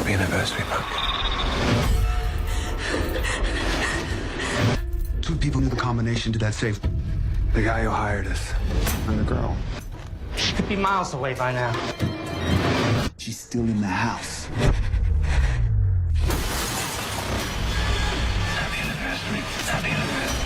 Happy anniversary, Mark. Two people knew the combination to that safe. The guy who hired us. And the girl. She could be miles away by now. She's still in the house. Happy anniversary. Happy anniversary.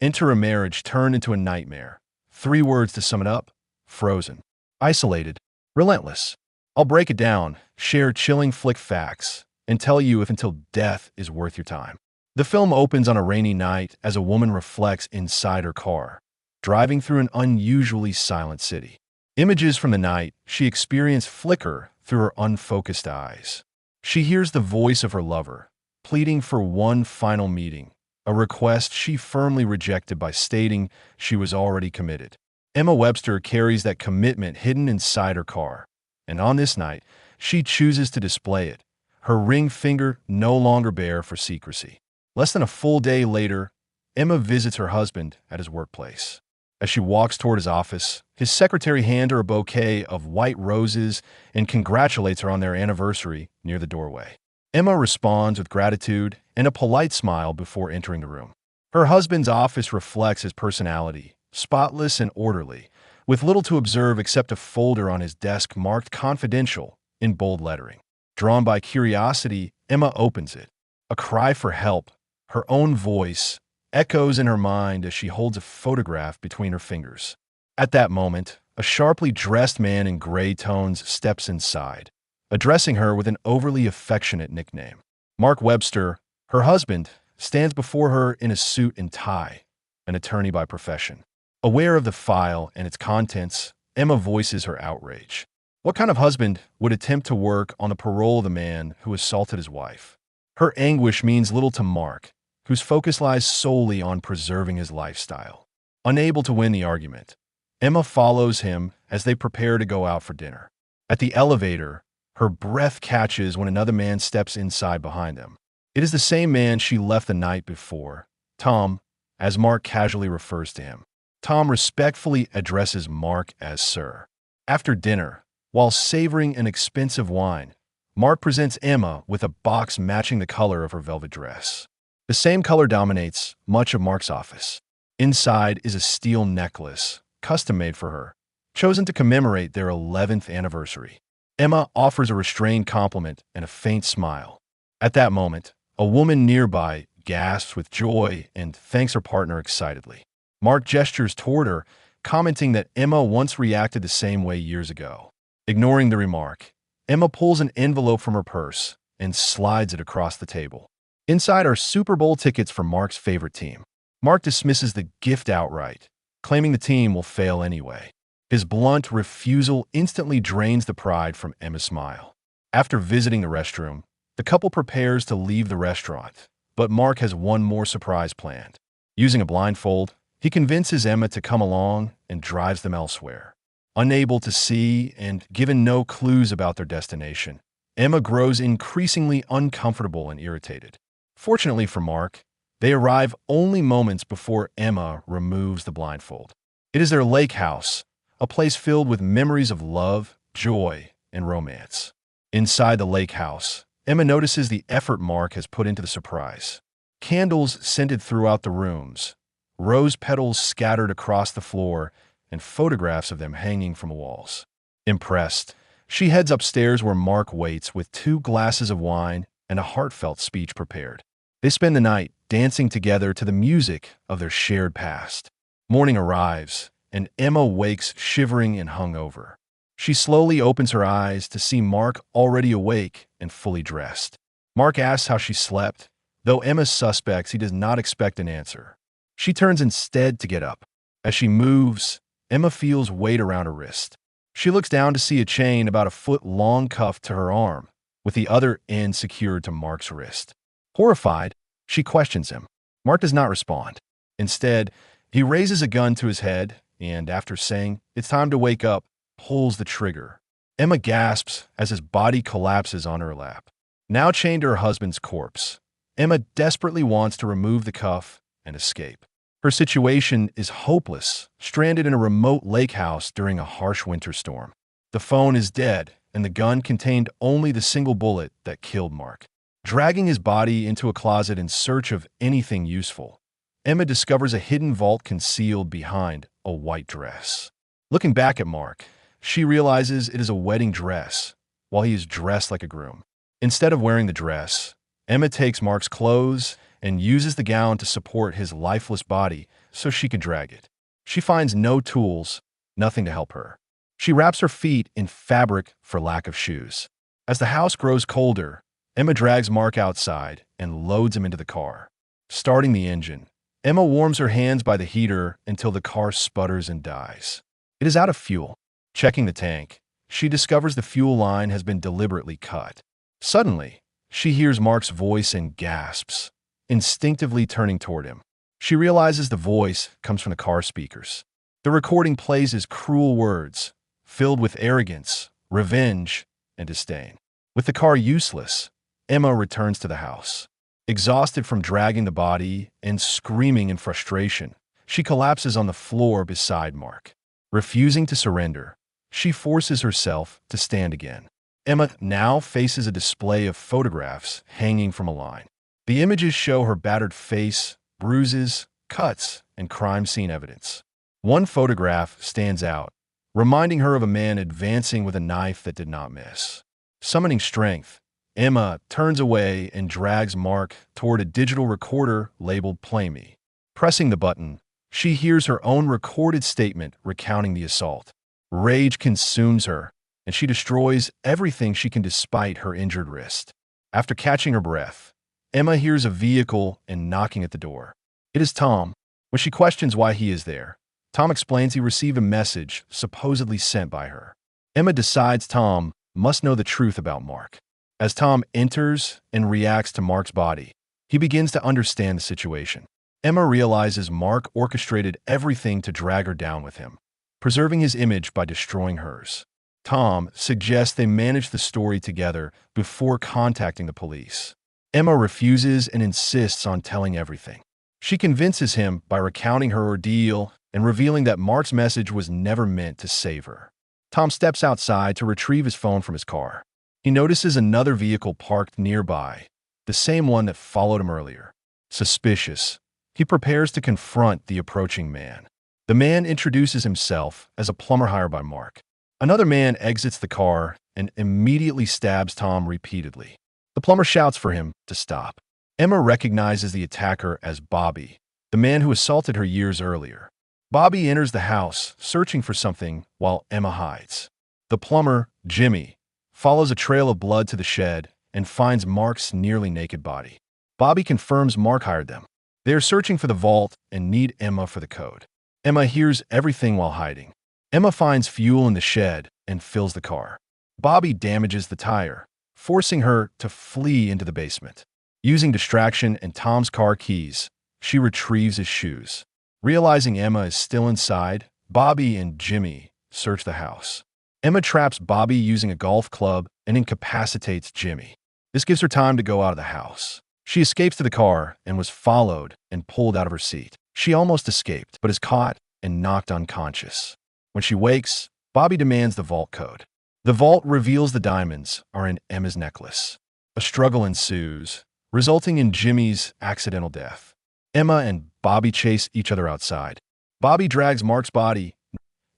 Enter a marriage turned into a nightmare. 3 words to sum it up: frozen. Isolated. Relentless. I'll break it down, share chilling flick facts, and tell you if Until Death is worth your time. The film opens on a rainy night as a woman reflects inside her car, driving through an unusually silent city. Images from the night she experienced flicker through her unfocused eyes. She hears the voice of her lover, pleading for one final meeting, a request she firmly rejected by stating she was already committed. Emma Webster carries that commitment hidden inside her car, and on this night, she chooses to display it, her ring finger no longer bare for secrecy. Less than a full day later, Emma visits her husband at his workplace. As she walks toward his office, his secretary hands her a bouquet of white roses and congratulates her on their anniversary near the doorway. Emma responds with gratitude and a polite smile before entering the room. Her husband's office reflects his personality, spotless and orderly, with little to observe except a folder on his desk marked "Confidential" in bold lettering. Drawn by curiosity, Emma opens it. A cry for help, her own voice, echoes in her mind as she holds a photograph between her fingers. At that moment, a sharply dressed man in gray tones steps inside, addressing her with an overly affectionate nickname. Mark Webster, her husband, stands before her in a suit and tie, an attorney by profession. Aware of the file and its contents, Emma voices her outrage. What kind of husband would attempt to work on the parole of the man who assaulted his wife? Her anguish means little to Mark, whose focus lies solely on preserving his lifestyle. Unable to win the argument, Emma follows him as they prepare to go out for dinner. At the elevator, her breath catches when another man steps inside behind them. It is the same man she left the night before, Tom, as Mark casually refers to him. Tom respectfully addresses Mark as Sir. After dinner, while savoring an expensive wine, Mark presents Emma with a box matching the color of her velvet dress. The same color dominates much of Mark's office. Inside is a steel necklace, custom-made for her, chosen to commemorate their 11th anniversary. Emma offers a restrained compliment and a faint smile. At that moment, a woman nearby gasps with joy and thanks her partner excitedly. Mark gestures toward her, commenting that Emma once reacted the same way years ago. Ignoring the remark, Emma pulls an envelope from her purse and slides it across the table. Inside are Super Bowl tickets for Mark's favorite team. Mark dismisses the gift outright, claiming the team will fail anyway. His blunt refusal instantly drains the pride from Emma's smile. After visiting the restroom, the couple prepares to leave the restaurant, but Mark has one more surprise planned. Using a blindfold, he convinces Emma to come along and drives them elsewhere. Unable to see and given no clues about their destination, Emma grows increasingly uncomfortable and irritated. Fortunately for Mark, they arrive only moments before Emma removes the blindfold. It is their lake house, a place filled with memories of love, joy, and romance. Inside the lake house, Emma notices the effort Mark has put into the surprise. Candles scented throughout the rooms, rose petals scattered across the floor, and photographs of them hanging from the walls. Impressed, she heads upstairs where Mark waits with 2 glasses of wine and a heartfelt speech prepared. They spend the night dancing together to the music of their shared past. Morning arrives, and Emma wakes shivering and hungover. She slowly opens her eyes to see Mark already awake and fully dressed. Mark asks how she slept, though Emma suspects he does not expect an answer. She turns instead to get up. As she moves, Emma feels weight around her wrist. She looks down to see a chain about a foot long cuffed to her arm, with the other end secured to Mark's wrist. Horrified, she questions him. Mark does not respond. Instead, he raises a gun to his head and, after saying, "It's time to wake up," pulls the trigger. Emma gasps as his body collapses on her lap. Now chained to her husband's corpse, Emma desperately wants to remove the cuff and escape. Her situation is hopeless, stranded in a remote lake house during a harsh winter storm. The phone is dead, and the gun contained only the single bullet that killed Mark. Dragging his body into a closet in search of anything useful, Emma discovers a hidden vault concealed behind a white dress. Looking back at Mark, she realizes it is a wedding dress, while he is dressed like a groom. Instead of wearing the dress, Emma takes Mark's clothes and uses the gown to support his lifeless body so she can drag it. She finds no tools, nothing to help her. She wraps her feet in fabric for lack of shoes. As the house grows colder, Emma drags Mark outside and loads him into the car. Starting the engine, Emma warms her hands by the heater until the car sputters and dies. It is out of fuel. Checking the tank, she discovers the fuel line has been deliberately cut. Suddenly, she hears Mark's voice and gasps, instinctively turning toward him. She realizes the voice comes from the car speakers. The recording plays his cruel words, filled with arrogance, revenge, and disdain. With the car useless, Emma returns to the house. Exhausted from dragging the body and screaming in frustration, she collapses on the floor beside Mark. Refusing to surrender, she forces herself to stand again. Emma now faces a display of photographs hanging from a line. The images show her battered face, bruises, cuts, and crime scene evidence. One photograph stands out, reminding her of a man advancing with a knife that did not miss. Summoning strength, Emma turns away and drags Mark toward a digital recorder labeled Play Me. Pressing the button, she hears her own recorded statement recounting the assault. Rage consumes her, and she destroys everything she can despite her injured wrist. After catching her breath, Emma hears a vehicle and knocking at the door. It is Tom. When she questions why he is there, Tom explains he received a message supposedly sent by her. Emma decides Tom must know the truth about Mark. As Tom enters and reacts to Mark's body, he begins to understand the situation. Emma realizes Mark orchestrated everything to drag her down with him, preserving his image by destroying hers. Tom suggests they manage the story together before contacting the police. Emma refuses and insists on telling everything. She convinces him by recounting her ordeal and revealing that Mark's message was never meant to save her. Tom steps outside to retrieve his phone from his car. He notices another vehicle parked nearby, the same one that followed him earlier. Suspicious, he prepares to confront the approaching man. The man introduces himself as a plumber hired by Mark. Another man exits the car and immediately stabs Tom repeatedly. The plumber shouts for him to stop. Emma recognizes the attacker as Bobby, the man who assaulted her years earlier. Bobby enters the house, searching for something while Emma hides. The plumber, Jimmy, follows a trail of blood to the shed and finds Mark's nearly naked body. Bobby confirms Mark hired them. They are searching for the vault and need Emma for the code. Emma hears everything while hiding. Emma finds fuel in the shed and fills the car. Bobby damages the tire, forcing her to flee into the basement. Using distraction and Tom's car keys, she retrieves his shoes. Realizing Emma is still inside, Bobby and Jimmy search the house. Emma traps Bobby using a golf club and incapacitates Jimmy. This gives her time to go out of the house. She escapes to the car and was followed and pulled out of her seat. She almost escaped, but is caught and knocked unconscious. When she wakes, Bobby demands the vault code. The vault reveals the diamonds are in Emma's necklace. A struggle ensues, resulting in Jimmy's accidental death. Emma and Bobby chase each other outside. Bobby drags Mark's body.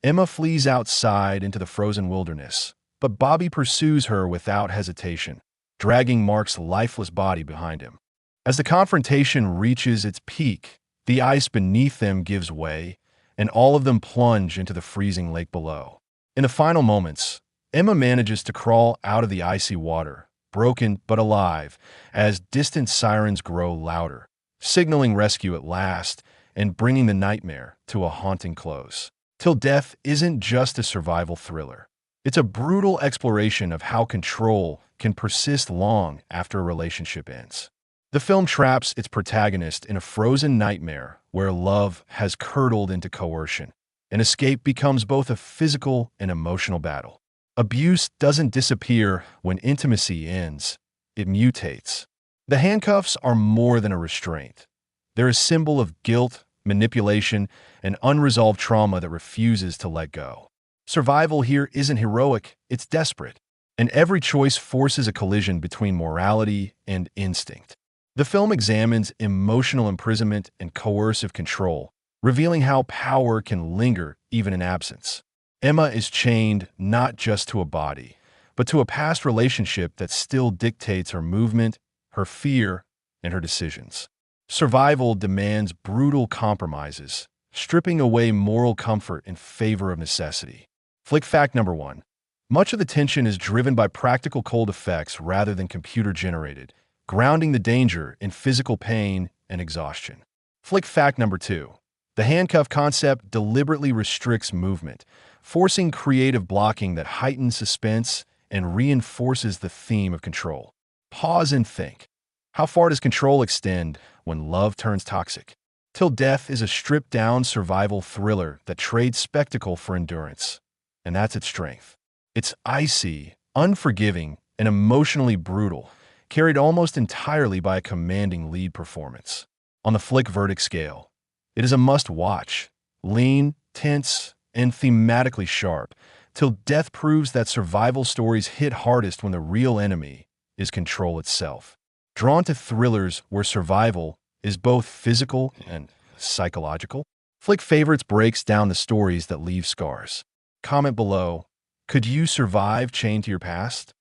Emma flees outside into the frozen wilderness, but Bobby pursues her without hesitation, dragging Mark's lifeless body behind him. As the confrontation reaches its peak, the ice beneath them gives way, and all of them plunge into the freezing lake below. In the final moments, Emma manages to crawl out of the icy water, broken but alive, as distant sirens grow louder, signaling rescue at last and bringing the nightmare to a haunting close. Till Death isn't just a survival thriller. It's a brutal exploration of how control can persist long after a relationship ends. The film traps its protagonist in a frozen nightmare where love has curdled into coercion, and escape becomes both a physical and emotional battle. Abuse doesn't disappear when intimacy ends, it mutates. The handcuffs are more than a restraint. They're a symbol of guilt, manipulation, and unresolved trauma that refuses to let go. Survival here isn't heroic, it's desperate, and every choice forces a collision between morality and instinct. The film examines emotional imprisonment and coercive control, revealing how power can linger even in absence. Emma is chained not just to a body, but to a past relationship that still dictates her movement, her fear, and her decisions. Survival demands brutal compromises, stripping away moral comfort in favor of necessity. Flick fact number 1. Much of the tension is driven by practical cold effects rather than computer-generated, grounding the danger in physical pain and exhaustion. Flick fact number 2. The handcuff concept deliberately restricts movement, forcing creative blocking that heightens suspense and reinforces the theme of control. Pause and think. How far does control extend when love turns toxic? Till Death is a stripped-down survival thriller that trades spectacle for endurance, and that's its strength. It's icy, unforgiving, and emotionally brutal, carried almost entirely by a commanding lead performance. On the Flick verdict scale, it is a must-watch, lean, tense, and thematically sharp, Till Death proves that survival stories hit hardest when the real enemy is control itself. Drawn to thrillers where survival is both physical and psychological, Flick Favorites breaks down the stories that leave scars. Comment below, could you survive chained to your past?